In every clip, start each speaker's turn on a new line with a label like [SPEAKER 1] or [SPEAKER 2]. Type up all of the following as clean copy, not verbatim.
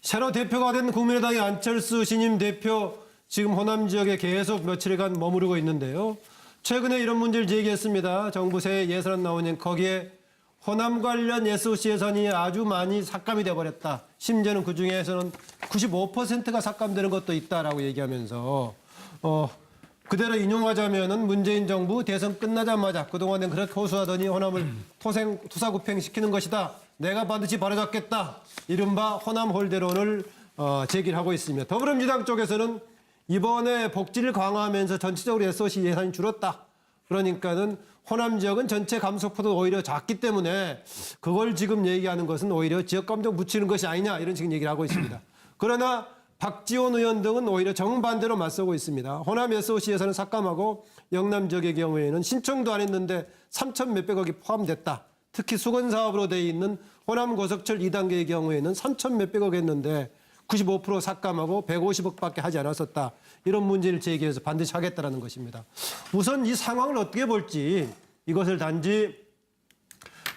[SPEAKER 1] 새로 대표가 된 국민의당의 안철수 신임 대표 지금 호남 지역에 계속 며칠간 머무르고 있는데요. 최근에 이런 문제를 제기했습니다. 정부 새 예산 나오니 거기에 호남 관련 SOC 예산이 아주 많이 삭감이 돼버렸다. 심지어는 그중에서는 95%가 삭감되는 것도 있다라고 얘기하면서 그대로 인용하자면은 문재인 정부 대선 끝나자마자 그동안엔 그렇게 호소하더니 호남을 토사구팽시키는 것이다. 내가 반드시 바로잡겠다. 이른바 호남 홀대론을 제기를 하고 있습니다. 더불어민주당 쪽에서는 이번에 복지를 강화하면서 전체적으로 SOC 예산이 줄었다. 그러니까는 호남 지역은 전체 감소폭도 오히려 작기 때문에 그걸 지금 얘기하는 것은 오히려 지역 감정 붙이는 것이 아니냐 이런 식의 얘기를 하고 있습니다. 그러나 박지원 의원 등은 오히려 정반대로 맞서고 있습니다. 호남 SOC 예산을 삭감하고 영남 지역의 경우에는 신청도 안 했는데 3천 몇백억이 포함됐다. 특히 수건 사업으로 돼 있는 호남 고속철 2단계의 경우에는 3천 몇백억 했는데 95% 삭감하고 150억밖에 하지 않았었다. 이런 문제를 제기해서 반드시 하겠다는 것입니다. 우선 이 상황을 어떻게 볼지 이것을 단지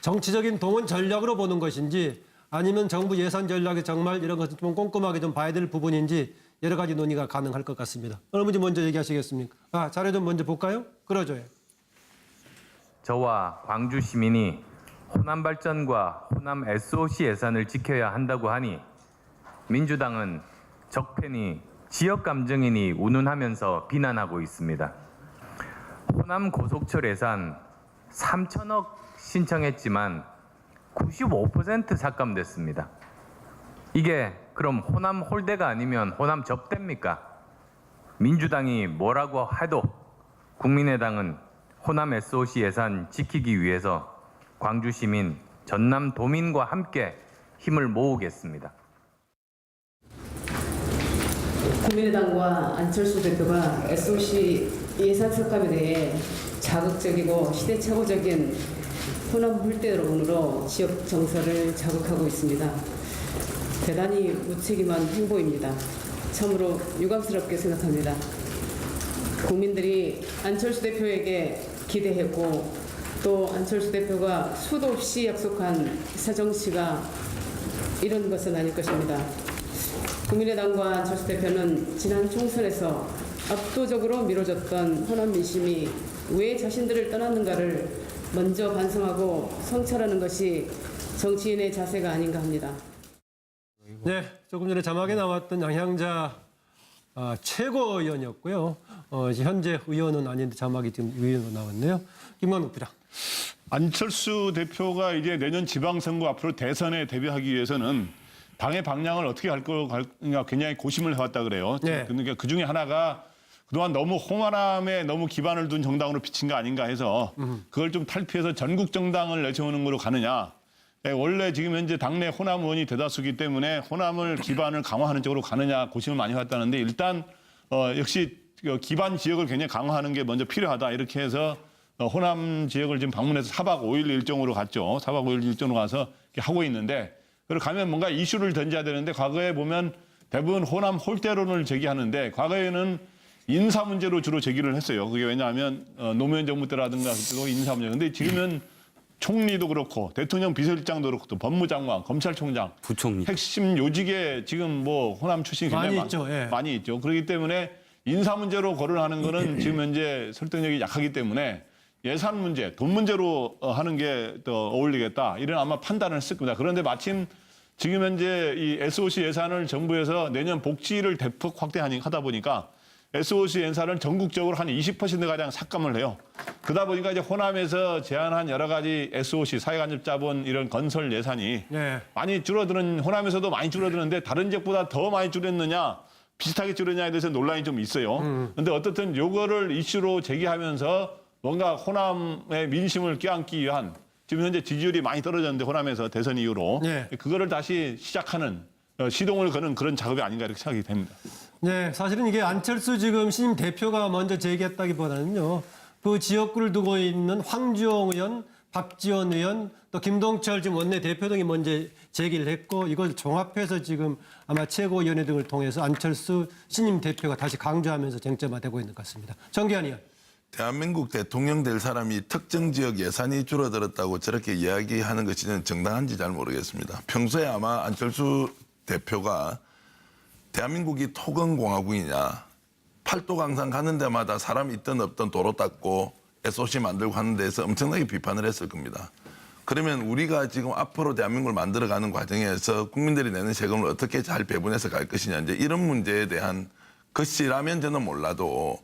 [SPEAKER 1] 정치적인 동원 전략으로 보는 것인지 아니면 정부 예산 전략이 정말 이런 것을 좀 꼼꼼하게 좀 봐야 될 부분인지 여러 가지 논의가 가능할 것 같습니다. 어느 분이 먼저 얘기하시겠습니까? 자료 좀 먼저 볼까요? 그러죠.
[SPEAKER 2] 저와 광주 시민이 호남 발전과 호남 SOC 예산을 지켜야 한다고 하니 민주당은 적폐니 지역 감정이니 운운하면서 비난하고 있습니다. 호남 고속철 예산 3천억 신청했지만 95% 삭감됐습니다. 이게 그럼 호남 홀대가 아니면 호남 접대입니까? 민주당이 뭐라고 해도 국민의당은 호남 SOC 예산 지키기 위해서 광주 시민, 전남 도민과 함께 힘을 모으겠습니다.
[SPEAKER 3] 국민의당과 안철수 대표가 SOC 예산 삭감에 대해 자극적이고 시대착오적인 호남 홀대론으로 지역 정서를 자극하고 있습니다. 대단히 무책임한 행보입니다. 참으로 유감스럽게 생각합니다. 국민들이 안철수 대표에게 기대했고 또 안철수 대표가 수도 없이 약속한 새정치가 이런 것은 아닐 것입니다. 국민의당과 안철수 대표는 지난 총선에서 압도적으로 미뤄졌던 호남 민심이 왜 자신들을 떠났는가를 먼저 반성하고 성찰하는 것이 정치인의 자세가 아닌가 합니다.
[SPEAKER 1] 네, 조금 전에 자막에 나왔던 양향자 최고위원이었고요. 현재 의원은 아닌데 자막이 지금 의원으로 나왔네요. 김광국 부장.
[SPEAKER 4] 안철수 대표가 이제 내년 지방선거 앞으로 대선에 대비하기 위해서는 당의 방향을 어떻게 갈 거냐 굉장히 고심을 해왔다 그래요.
[SPEAKER 1] 네.
[SPEAKER 4] 그러니까 그 중에 하나가 그동안 너무 호남에 너무 기반을 둔 정당으로 비친 거 아닌가 해서 그걸 좀 탈피해서 전국 정당을 내세우는 걸로 가느냐. 원래 지금 현재 당내 호남 의원이 대다수기 때문에 호남을 기반을 강화하는 쪽으로 가느냐 고심을 많이 해왔다는데 일단 역시 기반 지역을 굉장히 강화하는 게 먼저 필요하다. 이렇게 해서 호남 지역을 지금 방문해서 4박 5일 일정으로 갔죠. 4박 5일 일정으로 가서 하고 있는데 그리고 가면 뭔가 이슈를 던져야 되는데 과거에 보면 대부분 호남 홀대론을 제기하는데 과거에는 인사 문제로 주로 제기를 했어요. 그게 왜냐하면 노무현 정부 때라든가 그때도 인사 문제. 근데 지금은 총리도 그렇고 대통령 비서실장도 그렇고 또 법무장관, 검찰총장,
[SPEAKER 5] 부총리,
[SPEAKER 4] 핵심 요직에 지금 뭐 호남 출신이 굉장히
[SPEAKER 1] 많이 있죠. 예.
[SPEAKER 4] 많이 있죠. 그렇기 때문에 인사 문제로 거론하는 거는 지금 현재 설득력이 약하기 때문에 예산 문제, 돈 문제로 하는 게 더 어울리겠다. 이런 아마 판단을 했을 겁니다. 그런데 마침 지금 현재 이 SOC 예산을 정부에서 내년 복지를 대폭 확대하다 보니까 SOC 예산을 전국적으로 한 20%가량 삭감을 해요. 그러다 보니까 이제 호남에서 제안한 여러 가지 SOC, 사회간접자본 이런 건설 예산이
[SPEAKER 1] 네.
[SPEAKER 4] 많이 줄어드는, 호남에서도 많이 줄어드는데 다른 지역보다 더 많이 줄였느냐, 비슷하게 줄였냐에 대해서 논란이 좀 있어요. 그런데 어떻든 요거를 이슈로 제기하면서 뭔가 호남의 민심을 껴안기 위한 지금 현재 지지율이 많이 떨어졌는데 호남에서 대선 이후로
[SPEAKER 1] 네.
[SPEAKER 4] 그거를 다시 시작하는 시동을 거는 그런 작업이 아닌가 이렇게 생각이 됩니다.
[SPEAKER 1] 네, 사실은 이게 안철수 지금 신임 대표가 먼저 제기했다기보다는요. 그 지역구를 두고 있는 황주영 의원, 박지원 의원, 또 김동철 지금 원내대표 등이 먼저 제기를 했고 이걸 종합해서 지금 아마 최고위원회 등을 통해서 안철수 신임 대표가 다시 강조하면서 쟁점화되고 있는 것 같습니다. 정기환 의원.
[SPEAKER 6] 대한민국 대통령 될 사람이 특정 지역 예산이 줄어들었다고 저렇게 이야기하는 것이 정당한지 잘 모르겠습니다. 평소에 아마 안철수 대표가 대한민국이 토건공화국이냐, 팔도강산 가는 데마다 사람 있든 없든 도로 닦고 SOC 만들고 하는 데서 엄청나게 비판을 했을 겁니다. 그러면 우리가 지금 앞으로 대한민국을 만들어가는 과정에서 국민들이 내는 세금을 어떻게 잘 배분해서 갈 것이냐, 이제 이런 문제에 대한 것이라면 저는 몰라도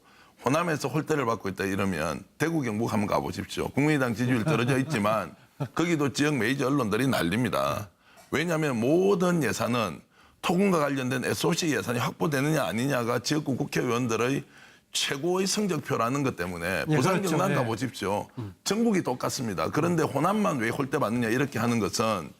[SPEAKER 6] 호남에서 홀대를 받고 있다 이러면 대구 경북 한번 가보십시오. 국민의당 지지율 떨어져 있지만 거기도 지역 메이저 언론들이 난립니다. 왜냐하면 모든 예산은 토건과 관련된 SOC 예산이 확보되느냐 아니냐가 지역구 국회의원들의 최고의 성적표라는 것 때문에
[SPEAKER 1] 예,
[SPEAKER 6] 부산
[SPEAKER 1] 그렇죠.
[SPEAKER 6] 경남
[SPEAKER 1] 예.
[SPEAKER 6] 가보십시오. 전국이 똑같습니다. 그런데 호남만 왜 홀대받느냐 이렇게 하는 것은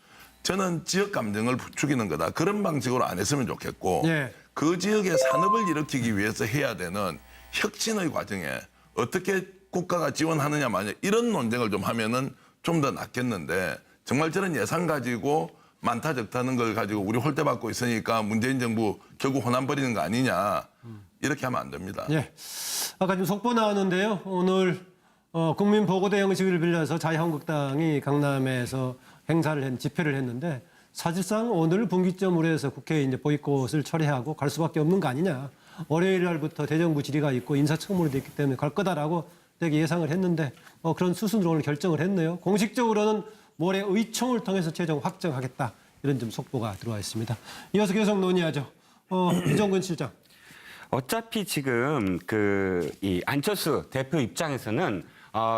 [SPEAKER 6] 저는 지역 감정을 부추기는 거다. 그런 방식으로 안 했으면 좋겠고
[SPEAKER 1] 예.
[SPEAKER 6] 그 지역의 산업을 일으키기 위해서 해야 되는 혁신의 과정에 어떻게 국가가 지원하느냐 마냐 이런 논쟁을 좀 하면은 좀 더 낫겠는데 정말 저런 예산 가지고 많다 적다는 걸 가지고 우리 홀대받고 있으니까 문재인 정부 결국 호남 버리는 거 아니냐 이렇게 하면 안 됩니다.
[SPEAKER 1] 예. 아까 좀 속보 나왔는데요. 오늘 국민보고대 형식을 빌려서 자유한국당이 강남에서 집회를 했는데 사실상 오늘 분기점으로 해서 국회에 이제 보이콧을 처리하고 갈 수밖에 없는 거 아니냐. 월요일 날부터 대정부 질의가 있고 인사청문회도 있기 때문에 갈 거다라고 되게 예상을 했는데 그런 수순으로 오늘 결정을 했네요. 공식적으로는 모레 의총을 통해서 최종 확정하겠다. 이런 좀 속보가 들어와 있습니다. 이어서 계속 논의하죠. 이정근 실장.
[SPEAKER 5] 어차피 지금 이 안철수 대표 입장에서는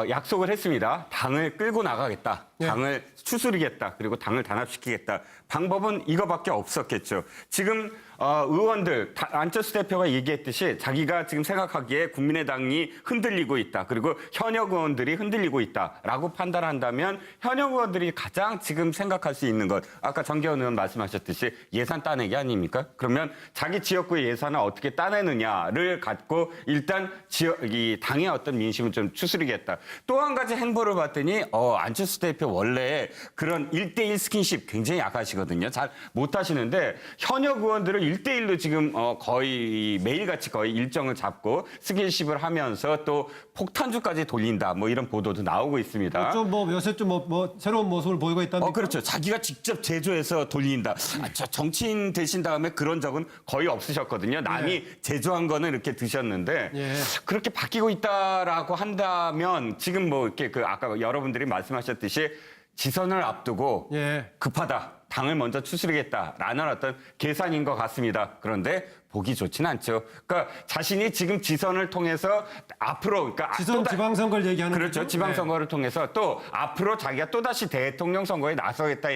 [SPEAKER 5] 약속을 했습니다. 당을 끌고 나가겠다.
[SPEAKER 1] 네.
[SPEAKER 5] 당을 추스르겠다. 그리고 당을 단합시키겠다. 방법은 이거밖에 없었겠죠. 지금 의원들 안철수 대표가 얘기했듯이 자기가 지금 생각하기에 국민의당이 흔들리고 있다. 그리고 현역 의원들이 흔들리고 있다라고 판단한다면 현역 의원들이 가장 지금 생각할 수 있는 것 아까 정계원 의원 말씀하셨듯이 예산 따내기 아닙니까? 그러면 자기 지역구의 예산을 어떻게 따내느냐를 갖고 일단 이 당의 어떤 민심을 좀 추스르겠다. 또 한 가지 행보를 봤더니 안철수 대표 원래 그런 1대1 스킨십 굉장히 약하시거든요. 잘 못하시는데 현역 의원들을 1대1로 지금 거의 매일같이 거의 일정을 잡고 스킨십을 하면서 또 폭탄주까지 돌린다. 뭐 이런 보도도 나오고 있습니다.
[SPEAKER 1] 좀 요새 좀 새로운 모습을 보이고 있답니까?
[SPEAKER 5] 그렇죠. 자기가 직접 제조해서 돌린다. 저 정치인 되신 다음에 그런 적은 거의 없으셨거든요. 남이 제조한 거는 이렇게 드셨는데
[SPEAKER 1] 예.
[SPEAKER 5] 그렇게 바뀌고 있다라고 한다면 지금 뭐 이렇게 아까 여러분들이 말씀하셨듯이 지선을 앞두고
[SPEAKER 1] 예.
[SPEAKER 5] 급하다. 당을 먼저 추스르겠다라는 어떤 계산인 것 같습니다. 그런데 보기 좋지는 않죠. 그러니까 자신이 지금 지선을 통해서 앞으로
[SPEAKER 1] 지선 지방선거를 얘기하는
[SPEAKER 5] 그렇죠.
[SPEAKER 1] 거죠?
[SPEAKER 5] 지방선거를 통해서 또 앞으로 자기가 또다시 대통령 선거에 나서겠다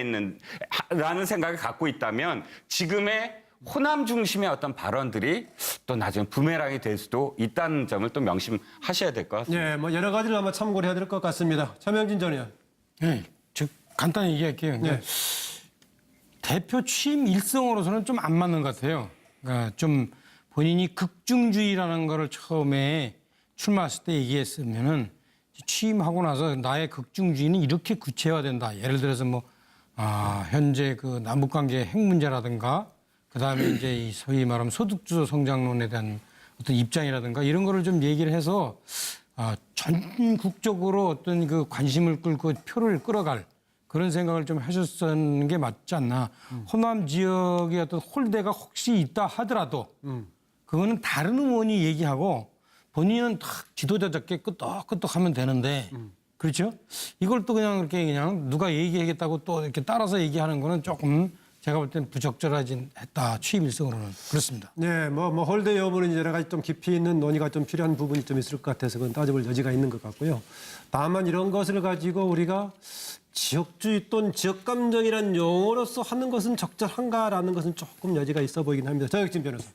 [SPEAKER 5] 라는 생각을 갖고 있다면 지금의 호남 중심의 어떤 발언들이 또 나중에 부메랑이 될 수도 있다는 점을 또 명심하셔야 될 것 같습니다.
[SPEAKER 1] 예, 여러 가지를 아마 참고를 해야 될 것 같습니다. 차명진 전 의원.
[SPEAKER 7] 네, 간단히 얘기할게요.
[SPEAKER 1] 네.
[SPEAKER 7] 대표 취임 일성으로서는 좀 안 맞는 것 같아요. 그러니까 좀 본인이 극중주의라는 거를 처음에 출마했을 때 얘기했으면은 취임하고 나서 나의 극중주의는 이렇게 구체화된다. 예를 들어서 현재 그 남북관계 핵 문제라든가 그다음에 이제 이 소위 말하면 소득주도 성장론에 대한 어떤 입장이라든가 이런 거를 좀 얘기를 해서 전국적으로 어떤 그 관심을 끌고 표를 끌어갈 그런 생각을 좀 하셨는 게 맞지 않나. 호남 지역의 어떤 홀대가 혹시 있다 하더라도 그거는 다른 의원이 얘기하고 본인은 딱 지도자답게 끄떡끄떡 하면 되는데 그렇죠? 이걸 또 그냥 누가 얘기하겠다고 또 이렇게 따라서 얘기하는 거는 조금 제가 볼 때는 부적절하진 했다. 취임 일성으로는. 그렇습니다.
[SPEAKER 1] 네, 홀대 여부는 여러 가지 좀 깊이 있는 논의가 좀 필요한 부분이 좀 있을 것 같아서 그건 따져볼 여지가 있는 것 같고요. 다만 이런 것을 가지고 우리가 지역주의 또는 지역감정이라는 용어로서 하는 것은 적절한가라는 것은 조금 여지가 있어 보이긴 합니다. 정혁진 변호사.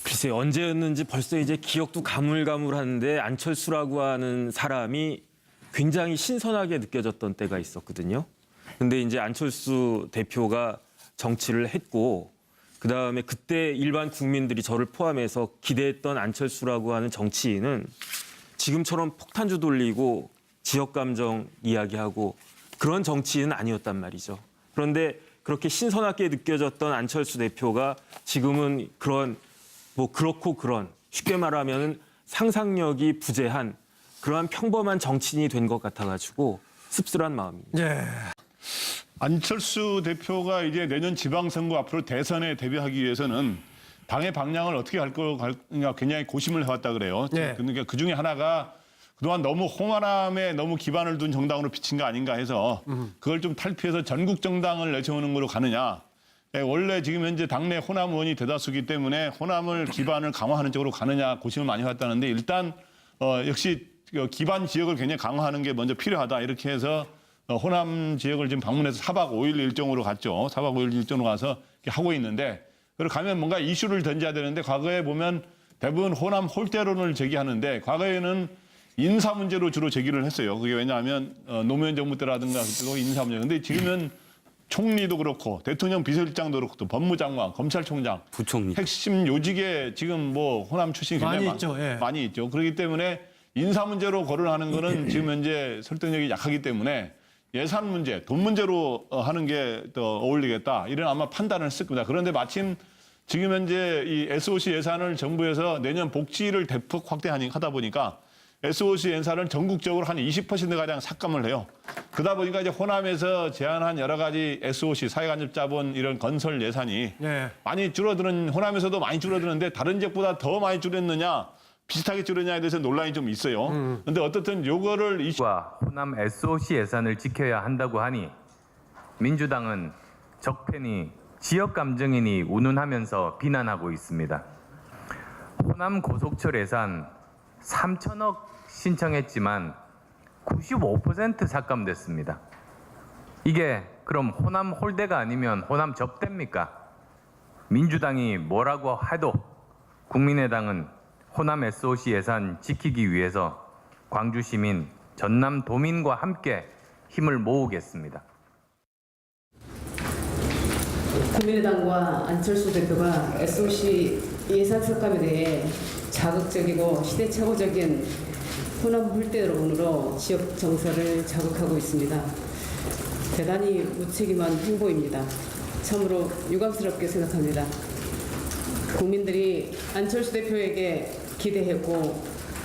[SPEAKER 8] 글쎄 언제였는지 벌써 이제 기억도 가물가물한데 안철수라고 하는 사람이 굉장히 신선하게 느껴졌던 때가 있었거든요. 근데 이제 안철수 대표가 정치를 했고 그다음에 그때 일반 국민들이 저를 포함해서 기대했던 안철수라고 하는 정치인은 지금처럼 폭탄주 돌리고 지역 감정 이야기하고 그런 정치인은 아니었단 말이죠. 그런데 그렇게 신선하게 느껴졌던 안철수 대표가 지금은 그런 그렇고 그런 쉽게 말하면 상상력이 부재한 그러한 평범한 정치인이 된 것 같아가지고 씁쓸한 마음입니다.
[SPEAKER 1] 예.
[SPEAKER 4] 안철수 대표가 이제 내년 지방선거 앞으로 대선에 대비하기 위해서는 당의 방향을 어떻게 갈 거냐 굉장히 고심을 해왔다 그래요.
[SPEAKER 1] 네.
[SPEAKER 4] 그러니까 그 중에 하나가 그동안 너무 호남에 너무 기반을 둔 정당으로 비친 거 아닌가 해서 그걸 좀 탈피해서 전국 정당을 내세우는 걸로 가느냐. 원래 지금 현재 당내 호남 의원이 대다수기 때문에 호남을 기반을 강화하는 쪽으로 가느냐 고심을 많이 해왔다는데 일단 역시 기반 지역을 굉장히 강화하는 게 먼저 필요하다 이렇게 해서 호남 지역을 지금 방문해서 4박 5일 일정으로 갔죠. 4박 5일 일정으로 가서 이렇게 하고 있는데 그리고 가면 뭔가 이슈를 던져야 되는데 과거에 보면 대부분 호남 홀대론을 제기하는데 과거에는 인사 문제로 주로 제기를 했어요. 그게 왜냐하면 노무현 정부 때라든가 그때 인사 문제. 근데 지금은 총리도 그렇고 대통령 비서실장도 그렇고 또 법무장관, 검찰총장,
[SPEAKER 5] 부총리.
[SPEAKER 4] 핵심 요직에 지금 뭐 호남 출신이 굉장히
[SPEAKER 1] 많이 있죠. 예.
[SPEAKER 4] 많이 있죠. 그렇기 때문에 인사 문제로 거론하는 거는 지금 현재 설득력이 약하기 때문에 예산 문제, 돈 문제로 하는 게 더 어울리겠다. 이런 아마 판단을 했을 겁니다. 그런데 마침 지금 현재 이 SOC 예산을 정부에서 내년 복지를 대폭 확대하다 보니까 SOC 예산을 전국적으로 한 20%가량 삭감을 해요. 그러다 보니까 이제 호남에서 제안한 여러 가지 SOC, 사회간접자본 이런 건설 예산이
[SPEAKER 1] 네.
[SPEAKER 4] 많이 줄어드는, 호남에서도 많이 줄어드는데 다른 지역보다 더 많이 줄였느냐, 비슷하게 줄였냐에 대해서 논란이 좀 있어요. 그런데 어떻든 요거를
[SPEAKER 2] 과 호남 SOC 예산을 지켜야 한다고 하니 민주당은 적폐니 지역 감정이니 운운하면서 비난하고 있습니다. 호남 고속철 예산 3천억 신청했지만 95% 삭감됐습니다. 이게 그럼 호남 홀대가 아니면 호남 접대입니까? 민주당이 뭐라고 해도 국민의당은 호남 SOC 예산 지키기 위해서 광주 시민, 전남 도민과 함께 힘을 모으겠습니다.
[SPEAKER 3] 국민의당과 안철수 대표가 SOC 예산 삭감에 대해 자극적이고 시대착오적인 호남 홀대론으로 지역 정서를 자극하고 있습니다. 대단히 무책임한 행보입니다. 참으로 유감스럽게 생각합니다. 국민들이 안철수 대표에게 기대했고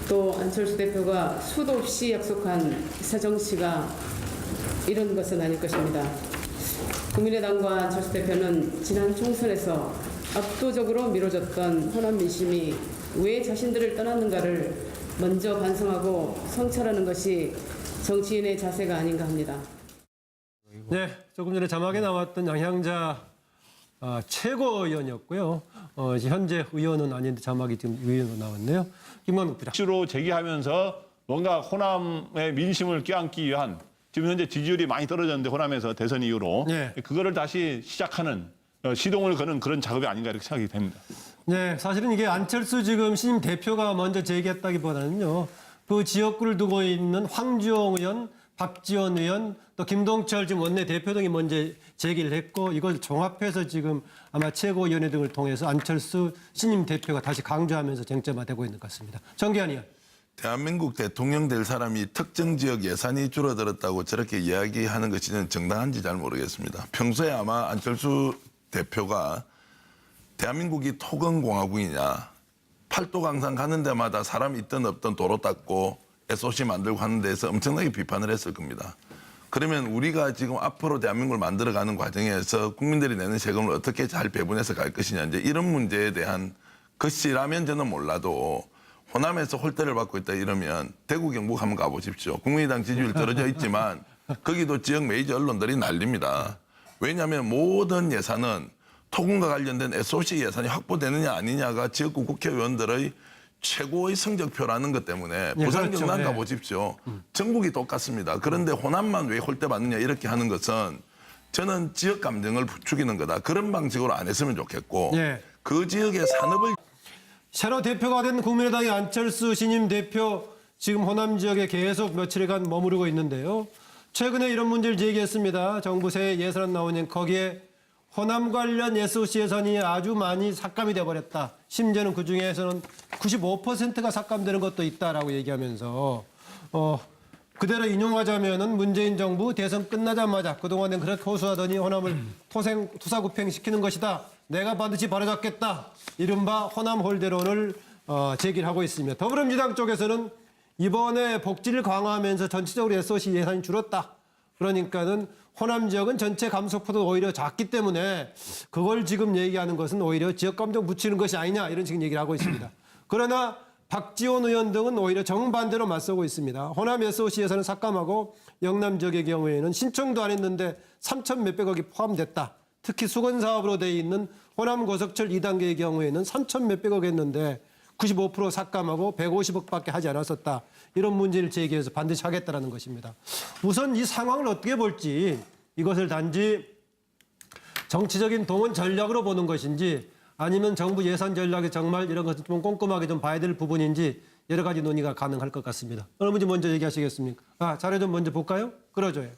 [SPEAKER 3] 또 안철수 대표가 수도 없이 약속한 새정치가 이런 것은 아닐 것입니다. 국민의당과 안철수 대표는 지난 총선에서 압도적으로 미뤄졌던 호남 민심이 왜 자신들을 떠났는가를 먼저 반성하고 성찰하는 것이 정치인의 자세가 아닌가 합니다.
[SPEAKER 1] 네, 조금 전에 자막에 나왔던 양향자 최고위원이었고요. 현재 의원은 아닌데 자막이 지금 의원으로 나왔네요. 김원국 부장.
[SPEAKER 4] 이슈로 제기하면서 뭔가 호남의 민심을 껴안기 위한 지금 현재 지지율이 많이 떨어졌는데 호남에서 대선 이후로
[SPEAKER 1] 네.
[SPEAKER 4] 그거를 다시 시작하는 시동을 거는 그런 작업이 아닌가 이렇게 생각이 됩니다.
[SPEAKER 1] 네, 사실은 이게 안철수 지금 신임 대표가 먼저 제기했다기보다는요. 그 지역구를 두고 있는 황주영 의원, 박지원 의원, 또 김동철 지금 원내대표 등이 먼저 제기를 했고 이걸 종합해서 지금 아마 최고위원회 등을 통해서 안철수 신임 대표가 다시 강조하면서 쟁점화되고 있는 것 같습니다. 정기환 의원.
[SPEAKER 6] 대한민국 대통령 될 사람이 특정 지역 예산이 줄어들었다고 저렇게 이야기하는 것이 저는 정당한지 잘 모르겠습니다. 평소에 아마 안철수 대표가 대한민국이 토건공화국이냐, 팔도강산 가는 데마다 사람 있든 없든 도로 닦고 SOC 만들고 하는 데서 엄청나게 비판을 했을 겁니다. 그러면 우리가 지금 앞으로 대한민국을 만들어가는 과정에서 국민들이 내는 세금을 어떻게 잘 배분해서 갈 것이냐, 이제 이런 문제에 대한 것이라면 저는 몰라도 호남에서 홀대를 받고 있다 이러면 대구 경북 한번 가보십시오. 국민의당 지지율 떨어져 있지만 거기도 지역 메이저 언론들이 난립니다. 왜냐하면 모든 예산은 토건과 관련된 SOC 예산이 확보되느냐 아니냐가 지역구 국회의원들의 최고의 성적표라는 것 때문에 부산
[SPEAKER 1] 그렇죠.
[SPEAKER 6] 경남
[SPEAKER 1] 네.
[SPEAKER 6] 가보십시오. 전국이 똑같습니다. 그런데 호남만 왜 홀대받느냐 이렇게 하는 것은 저는 지역 감정을 부추기는 거다. 그런 방식으로 안 했으면 좋겠고
[SPEAKER 1] 네.
[SPEAKER 6] 그 지역의 산업을
[SPEAKER 1] 새로 대표가 된 국민의당의 안철수 신임 대표 지금 호남 지역에 계속 며칠간 머무르고 있는데요. 최근에 이런 문제를 제기했습니다. 정부 새 예산 나오니 거기에 호남 관련 SOC 예산이 아주 많이 삭감이 돼버렸다. 심지어는 그중에서는 95%가 삭감되는 것도 있다라고 얘기하면서 그대로 인용하자면은 문재인 정부 대선 끝나자마자 그동안은 그렇게 호소하더니 호남을 토사구팽시키는 것이다. 내가 반드시 바로잡겠다. 이른바 호남 홀대론을 제기를 하고 있습니다. 더불어민주당 쪽에서는 이번에 복지를 강화하면서 전체적으로 SOC 예산이 줄었다. 그러니까는 호남 지역은 전체 감소폭도 오히려 작기 때문에 그걸 지금 얘기하는 것은 오히려 지역 감정 붙이는 것이 아니냐 이런 식의 얘기를 하고 있습니다. 그러나 박지원 의원 등은 오히려 정반대로 맞서고 있습니다. 호남 SOC 예산은 삭감하고 영남 지역의 경우에는 신청도 안 했는데 3천 몇백억이 포함됐다. 특히 수건 사업으로 돼 있는 호남 고속철 2단계의 경우에는 3천 몇백억 했는데 95% 삭감하고 150억밖에 하지 않았었다. 이런 문제를 제기해서 반드시 하겠다라는 것입니다. 우선 이 상황을 어떻게 볼지 이것을 단지 정치적인 동원 전략으로 보는 것인지 아니면 정부 예산 전략이 정말 이런 것을 좀 꼼꼼하게 좀 봐야 될 부분인지 여러 가지 논의가 가능할 것 같습니다. 어느 분이 먼저 얘기하시겠습니까? 자료 좀 먼저 볼까요? 끌어줘요.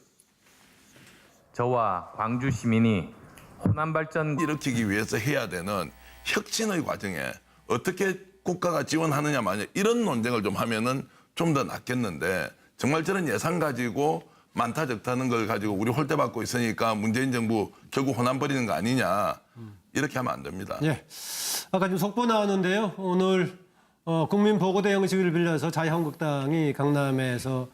[SPEAKER 2] 저와 광주 시민이 호남 발전
[SPEAKER 6] 일으키기 위해서 해야 되는 혁신의 과정에 어떻게 국가가 지원하느냐 마냐 이런 논쟁을 좀 하면은 좀 더 낫겠는데 정말 저런 예산 가지고 많다 적다는 걸 가지고 우리 홀대받고 있으니까 문재인 정부 결국 호남 버리는 거 아니냐 이렇게 하면 안 됩니다.
[SPEAKER 1] 예. 아까 지금 속보 나왔는데요. 오늘 국민보고대 형식을 빌려서 자유한국당이 강남에서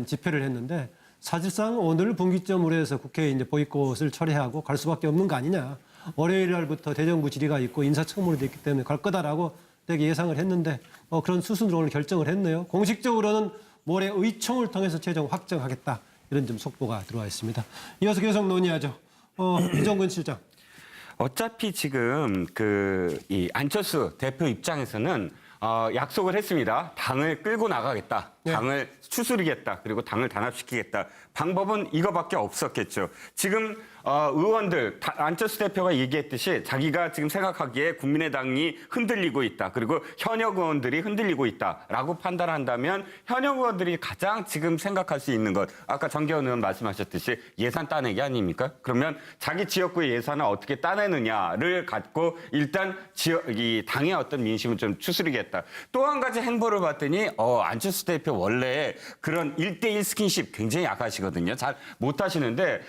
[SPEAKER 1] 집회를 했는데 사실상 오늘 분기점으로 해서 국회에 이제 보이콧을 철회하고 갈 수밖에 없는 거 아니냐. 월요일 날부터 대정부 질의가 있고 인사청문회도 있기 때문에 갈 거다라고 되게 예상을 했는데 그런 수순으로 오늘 결정을 했네요. 공식적으로는 모레 의총을 통해서 최종 확정하겠다. 이런 좀 속보가 들어와 있습니다. 이어서 계속 논의하죠. 이정근 실장.
[SPEAKER 5] 어차피 지금 이 안철수 대표 입장에서는 약속을 했습니다. 당을 끌고 나가겠다. 당을 추스르겠다. 그리고 당을 단합시키겠다. 방법은 이거밖에 없었겠죠. 지금 의원들 안철수 대표가 얘기했듯이 자기가 지금 생각하기에 국민의당이 흔들리고 있다. 그리고 현역 의원들이 흔들리고 있다라고 판단한다면 현역 의원들이 가장 지금 생각할 수 있는 것 아까 정계원 의원 말씀하셨듯이 예산 따내기 아닙니까? 그러면 자기 지역구의 예산을 어떻게 따내느냐를 갖고 일단 이 당의 어떤 민심을 좀 추스르겠다. 또 한 가지 행보를 봤더니 안철수 대표 원래 그런 1대1 스킨십 굉장히 약하시거든요. 잘 못하시는데